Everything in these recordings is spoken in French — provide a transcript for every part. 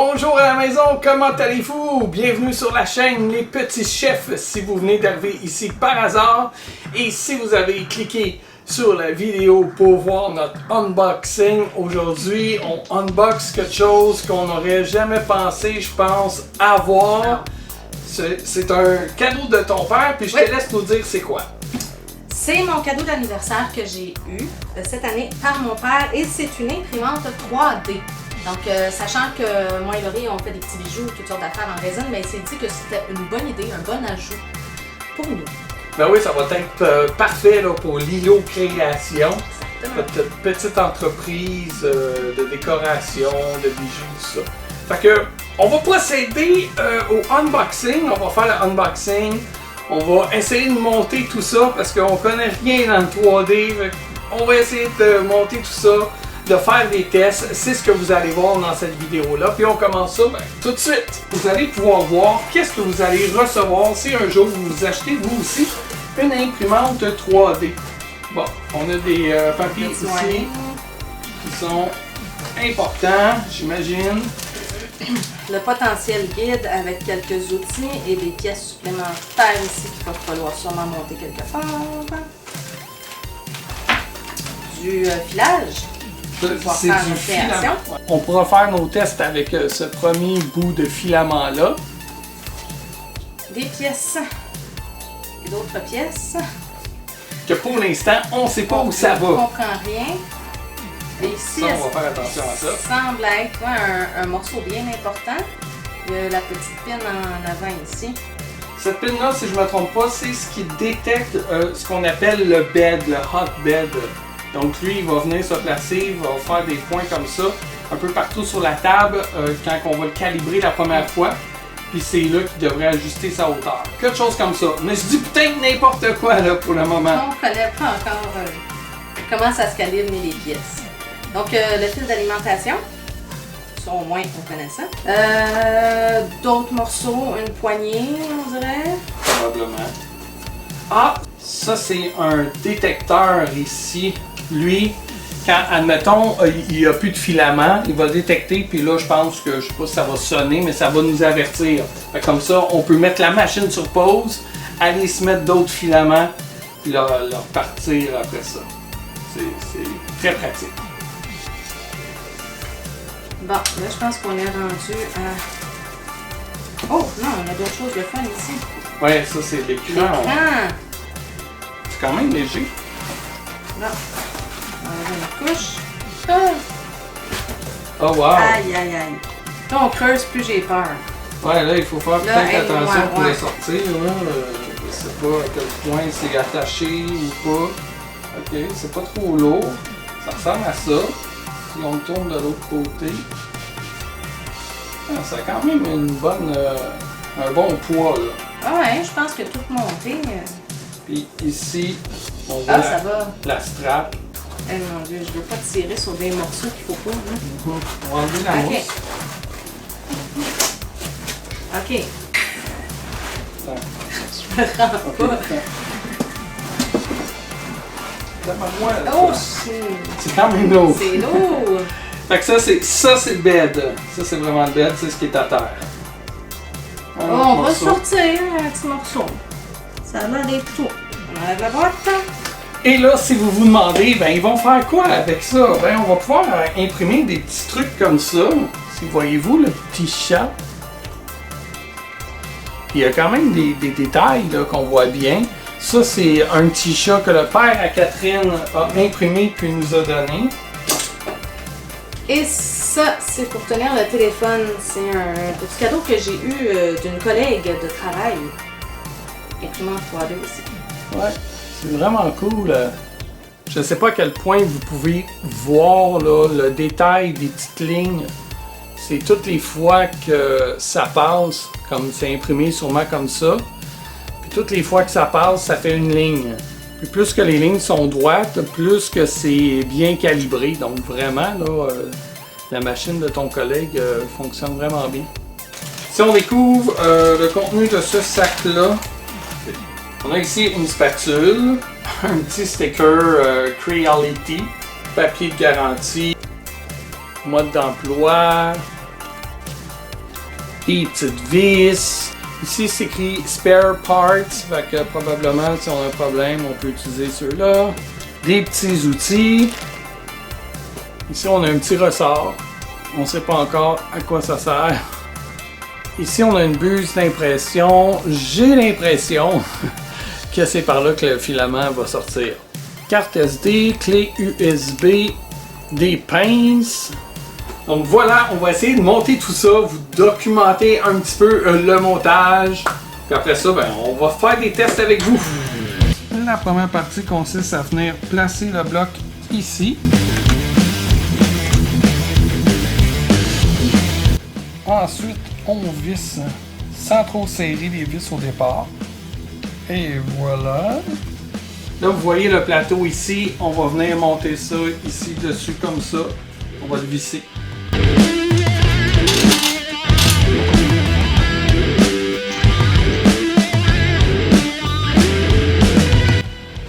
Bonjour à la maison, comment allez-vous? Bienvenue sur la chaîne Les Petits Chefs si vous venez d'arriver ici par hasard et si vous avez cliqué sur la vidéo pour voir notre unboxing. Aujourd'hui, on unbox quelque chose qu'on n'aurait jamais pensé, je pense, avoir. C'est un cadeau de ton père, puis je te laisse nous dire c'est quoi. C'est mon cadeau d'anniversaire que j'ai eu cette année par mon père et c'est une imprimante 3D. Donc, sachant que moi et Laurie, on fait des petits bijoux, toutes sortes d'affaires en résine, mais il s'est dit que c'était une bonne idée, un bon ajout pour nous. Ben oui, ça va être parfait là, pour Lilo Création. Notre petite entreprise de décoration, de bijoux, tout ça. Fait que, on va procéder au unboxing. On va faire le unboxing. On va essayer de monter tout ça parce qu'on connaît rien dans le 3D. On va essayer de monter tout ça, de faire des tests. C'est ce que vous allez voir dans cette vidéo-là. Puis on commence ça tout de suite. Vous allez pouvoir voir qu'est-ce que vous allez recevoir si un jour vous achetez vous aussi une imprimante 3D. Bon, on a des papiers ici qui sont importants, j'imagine. Le potentiel guide avec quelques outils et des pièces supplémentaires ici qu'il va falloir sûrement monter quelque part. Du filage. C'est du filament. On pourra faire nos tests avec ce premier bout de filament-là. Des pièces et d'autres pièces. Que pour l'instant, on ne sait pas où ça va. On ne comprend rien. Et ici, ça, on va faire attention à ça. Semble être un morceau bien important. Il y a la petite pine en avant ici. Cette pine-là, si je ne me trompe pas, c'est ce qui détecte ce qu'on appelle le bed, le hot bed. Donc lui, il va venir se placer, il va faire des points comme ça, un peu partout sur la table quand on va le calibrer la première fois. Puis c'est là qu'il devrait ajuster sa hauteur. Quelque chose comme ça. Mais je dis peut-être n'importe quoi là pour le moment. On ne connaît pas encore comment ça se calibre ni les pièces. Donc le fil d'alimentation, ça au moins on connaît ça. D'autres morceaux, une poignée on dirait. Probablement. Ah, ça c'est un détecteur ici. Lui, quand, admettons, il n'y a plus de filament, il va détecter, puis là, je pense que, je sais pas si ça va sonner, mais ça va nous avertir. Fait comme ça, on peut mettre la machine sur pause, aller se mettre d'autres filaments, puis là, repartir après ça. C'est très pratique. Bon, là, je pense qu'on est rendu à... Oh, non, on a d'autres choses de fun ici. Ouais, ça, c'est l'écran. C'est quand même léger. Là. On va une couche. Ah. Oh wow! Aïe, aïe, aïe. Là, on creuse, plus j'ai peur. Ouais, là, il faut faire peut-être attention pour le sortir. Là. Je sais pas à quel point c'est attaché ou pas. Ok, c'est pas trop lourd. Ça ressemble à ça. Si on tourne de l'autre côté. Ah, ça a quand même une bonne, un bon poids. Là. Ah ouais, je pense que tout monté. Puis ici, on voit ça va. La strap. Eh mon Dieu, je veux pas tirer sur des morceaux qu'il faut pas. Hein? On va enlever la mousse. Ok. Attends. Je me rends pas. Oh, c'est quand même lourd. C'est lourd. Fait que ça c'est le bed. Ça c'est vraiment le bed, c'est ce qui est à terre. On va sortir un petit morceau. Ça a l'air des couteaux. On enlève la boîte. Et là, si vous vous demandez, ben ils vont faire quoi avec ça? Ben on va pouvoir imprimer des petits trucs comme ça. Si voyez-vous le petit chat. Puis il y a quand même des détails qu'on voit bien. Ça, c'est un petit chat que le père à Catherine a imprimé puis nous a donné. Et ça, c'est pour tenir le téléphone. C'est un petit cadeau que j'ai eu d'une collègue de travail. Imprimante 3D aussi. Ouais, c'est vraiment cool. Je ne sais pas à quel point vous pouvez voir là, le détail des petites lignes. C'est toutes les fois que ça passe, comme c'est imprimé sûrement comme ça. Puis toutes les fois que ça passe, ça fait une ligne. Puis plus que les lignes sont droites, plus que c'est bien calibré. Donc vraiment, là, la machine de ton collègue fonctionne vraiment bien. Si on découvre le contenu de ce sac-là, on a ici une spatule, un petit sticker Creality, papier de garantie, mode d'emploi, Des petites vis. Ici, c'est écrit Spare Parts, fait que probablement, si on a un problème, on peut utiliser ceux-là. Des petits outils. Ici, on a un petit ressort. On ne sait pas encore à quoi ça sert. Ici, on a une buse d'impression. J'ai l'impression que c'est par là que le filament va sortir. Carte SD, clé USB, des pinces. Donc voilà, on va essayer de monter tout ça, vous documenter un petit peu le montage. Puis après ça, ben, on va faire des tests avec vous. La première partie consiste à venir placer le bloc ici. Ensuite, on visse sans trop serrer les vis au départ. Et voilà. Là, vous voyez le plateau ici. On va venir monter ça ici dessus comme ça. On va le visser.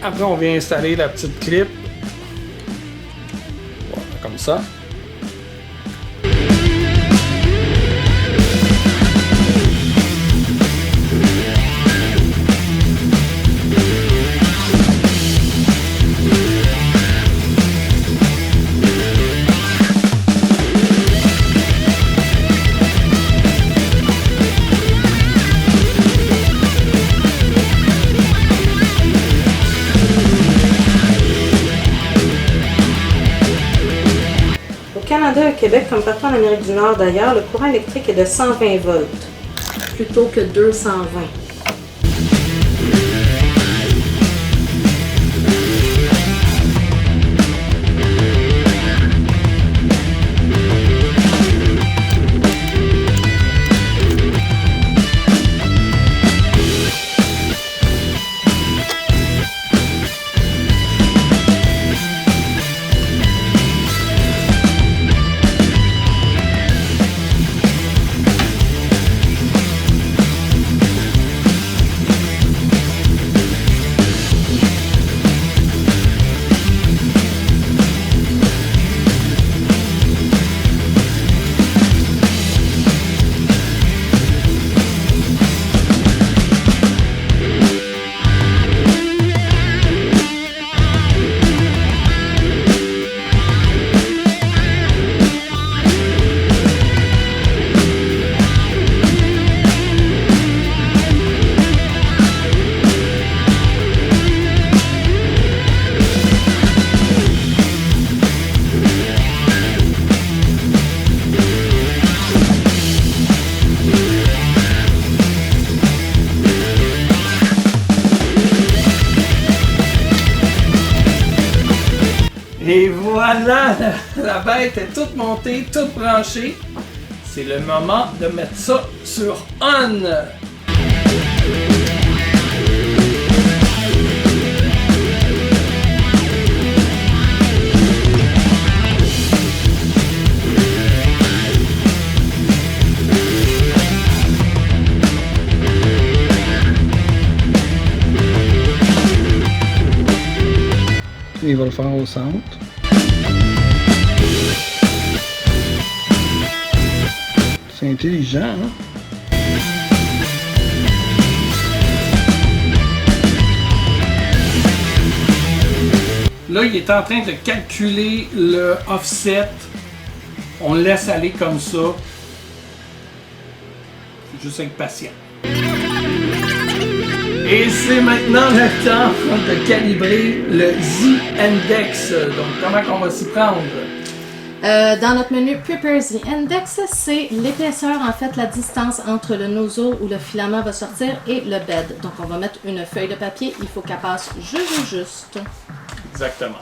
Après, on vient installer la petite clip. Voilà, comme ça. Canada et Québec, comme partout en Amérique du Nord d'ailleurs, le courant électrique est de 120 volts plutôt que 220. Et voilà, la bête est toute montée, toute branchée. C'est le moment de mettre ça sur On. Il va le faire au centre. C'est intelligent, hein? Là, il est en train de calculer le offset. On le laisse aller comme ça. C'est juste être patient. Et c'est maintenant le temps de calibrer le Z-Index. Donc, comment on va s'y prendre? Dans notre menu Prepare the Index, c'est l'épaisseur, en fait, la distance entre le nozzle où le filament va sortir et le bed. Donc, on va mettre une feuille de papier. Il faut qu'elle passe juste. Exactement.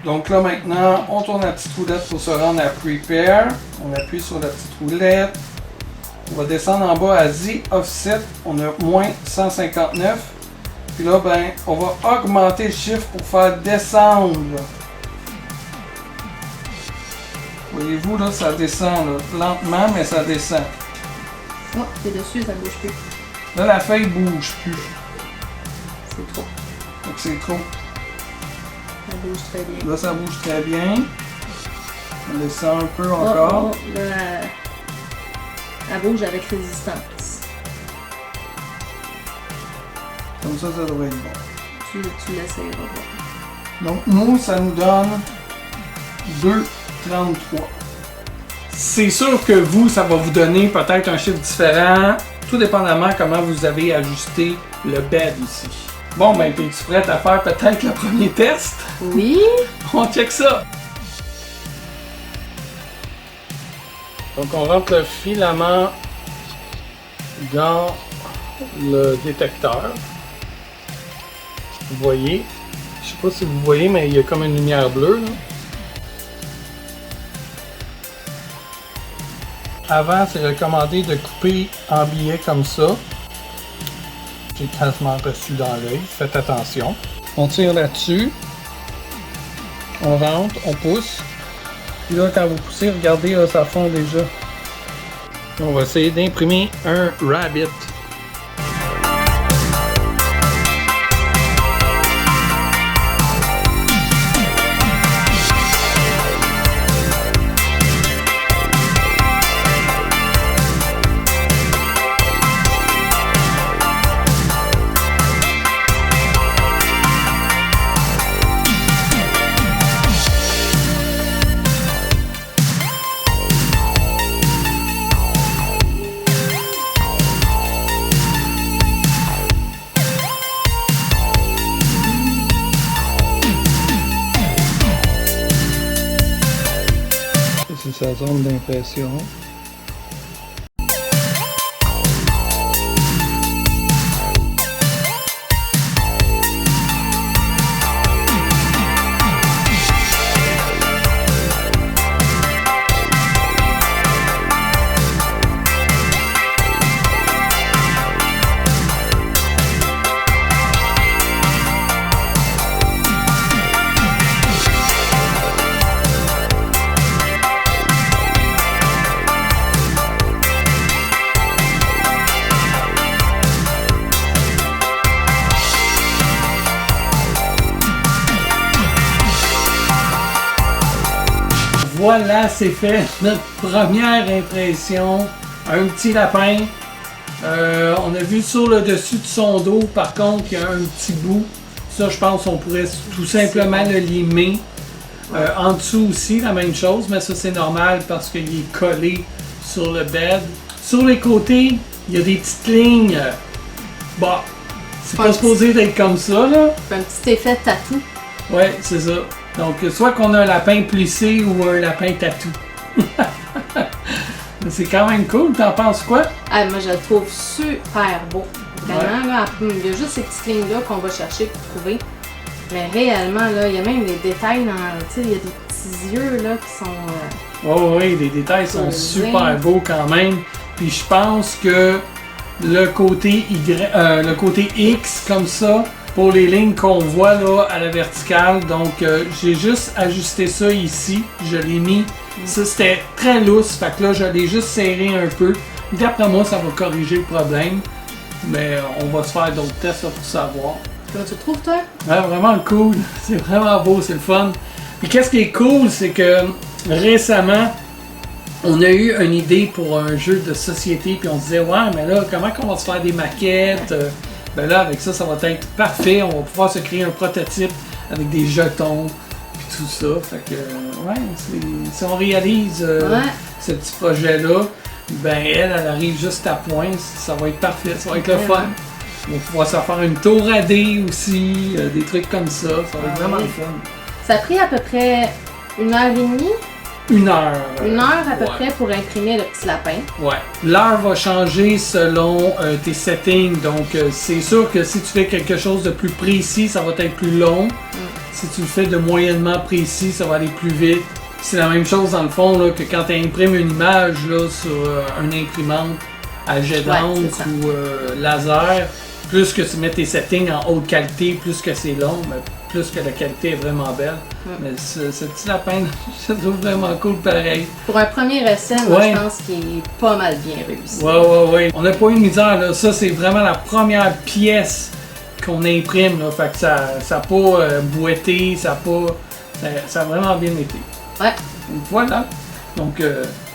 Donc là, maintenant, on tourne la petite roulette pour se rendre à Prepare. On appuie sur la petite roulette. On va descendre en bas à Z Offset, on a moins 159. Puis là, ben, on va augmenter le chiffre pour faire descendre. Voyez-vous, là, ça descend, là, lentement, mais ça descend. Oh, t'es dessus, ça bouge plus. Là, la feuille bouge plus. C'est trop. Donc, c'est trop. Ça bouge très bien. Là, ça bouge très bien. On descend un peu encore. Là, Elle bouge avec résistance. Comme ça devrait être bon. Tu l'essayeras pas. Donc, nous, ça nous donne 2,33. C'est sûr que vous, ça va vous donner peut-être un chiffre différent, tout dépendamment comment vous avez ajusté le bed ici. Bon, ben, es-tu prête à faire peut-être le premier test? Oui. On check ça. Donc, on rentre le filament dans le détecteur. Vous voyez, je sais pas si vous voyez, mais il y a comme une lumière bleue, là. Avant, c'est recommandé de couper en billets comme ça. J'ai quasiment reçu dans l'œil, faites attention. On tire là-dessus. On rentre, on pousse. Puis là, quand vous poussez, regardez, là, ça fond déjà. On va essayer d'imprimer un rabbit. C'est sa zone d'impression. Voilà, c'est fait, notre première impression. Un petit lapin. On a vu sur le dessus de son dos, par contre, il y a un petit bout. Ça, je pense qu'on pourrait tout simplement le limer. En dessous aussi, la même chose, mais ça, c'est normal parce qu'il est collé sur le bed. Sur les côtés, il y a des petites lignes. Bon, c'est pas supposé d'être comme ça, là. Un petit effet tatou. Ouais, c'est ça. Donc, soit qu'on a un lapin plissé ou un lapin tatou. C'est quand même cool, t'en penses quoi? Ah, moi, je le trouve super beau. Vraiment, là, il y a juste ces petites lignes-là qu'on va chercher pour trouver. Mais réellement, là, il y a même des détails dans... Tu sais, il y a des petits yeux, là, qui sont... Oh oui, les détails sont super beaux quand même. Puis je pense que le côté le côté X, comme ça, pour les lignes qu'on voit là à la verticale, donc j'ai juste ajusté ça ici, je l'ai mis, ça c'était très lousse, fait que là je l'ai juste serré un peu, d'après moi ça va corriger le problème, mais on va se faire d'autres tests là, pour savoir. Comment tu le trouves toi? Ouais, vraiment cool, c'est vraiment beau, c'est le fun. Puis qu'est-ce qui est cool, c'est que récemment, on a eu une idée pour un jeu de société, puis on se disait ouais mais là comment qu'on va se faire des maquettes? Ben là, avec ça, ça va être parfait. On va pouvoir se créer un prototype avec des jetons puis tout ça. Fait que, ouais, si on réalise ce petit projet-là, ben elle arrive juste à point. Ça va être parfait. Ça va être le fun. On va pouvoir se faire une tour à dés aussi, des trucs comme ça. Ça va être vraiment le fun. Ça a pris à peu près 1h30. 1 heure. 1 heure à peu près pour imprimer le petit lapin. Ouais. L'heure va changer selon tes settings. Donc, c'est sûr que si tu fais quelque chose de plus précis, ça va être plus long. Si tu le fais de moyennement précis, ça va aller plus vite. C'est la même chose dans le fond là, que quand tu imprimes une image là, sur une imprimante à jet d'encre ou laser. Plus que tu mets tes settings en haute qualité, plus que c'est long, mais plus que la qualité est vraiment belle. Mais ce petit lapin, je le trouve vraiment cool pareil. Pour un premier essai, moi, je pense qu'il est pas mal bien réussi. Ouais. On n'a pas eu de misère, là. Ça, c'est vraiment la première pièce qu'on imprime, là. Fait que ça n'a pas boité, ça a vraiment bien été. Ouais. Donc, voilà. Donc,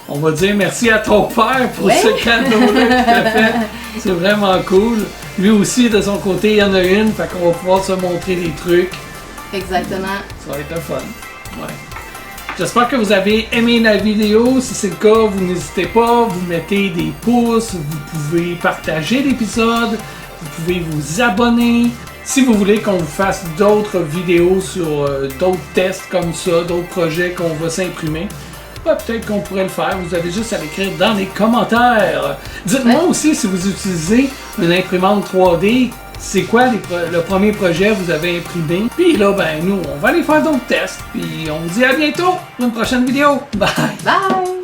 On va dire merci à ton père pour Oui. ce cadeau-là qu'il t'a fait. C'est vraiment cool. Lui aussi, de son côté, il y en a une, fait qu'on va pouvoir se montrer des trucs. Exactement. Ça va être le fun. Ouais. J'espère que vous avez aimé la vidéo. Si c'est le cas, vous n'hésitez pas, vous mettez des pouces, vous pouvez partager l'épisode, vous pouvez vous abonner. Si vous voulez qu'on vous fasse d'autres vidéos sur d'autres tests comme ça, d'autres projets qu'on va s'imprimer, peut-être qu'on pourrait le faire. Vous avez juste à l'écrire dans les commentaires. Dites-moi aussi si vous utilisez une imprimante 3D. C'est quoi le premier projet que vous avez imprimé? Puis là, ben nous, on va aller faire d'autres tests. Puis on vous dit à bientôt pour une prochaine vidéo. Bye! Bye!